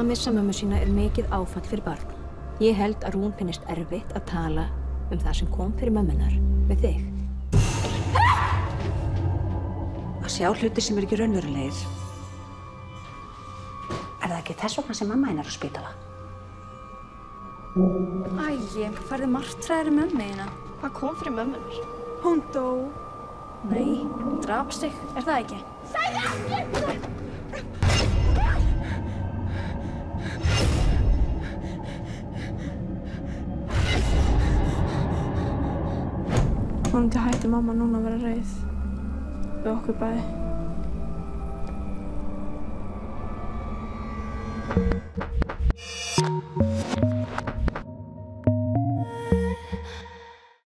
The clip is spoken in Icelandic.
að missa mömmu sína mikið áfall fyrir barn. Ég held að Rún finnist erfitt að tala það sem kom fyrir mömmunar við þig. Að sjá hluti sem ekki raunverulegir. Það ekki þess vegna sem mamma hennar á spítala? Æi, færðu martraðir mömmu þína? Hvað kom fyrir mömmunar? Hún dó. Nei, drapst þig, það ekki? Sæði ekki! Vonandi hætti mamma núna að vera reið við okkur bæði.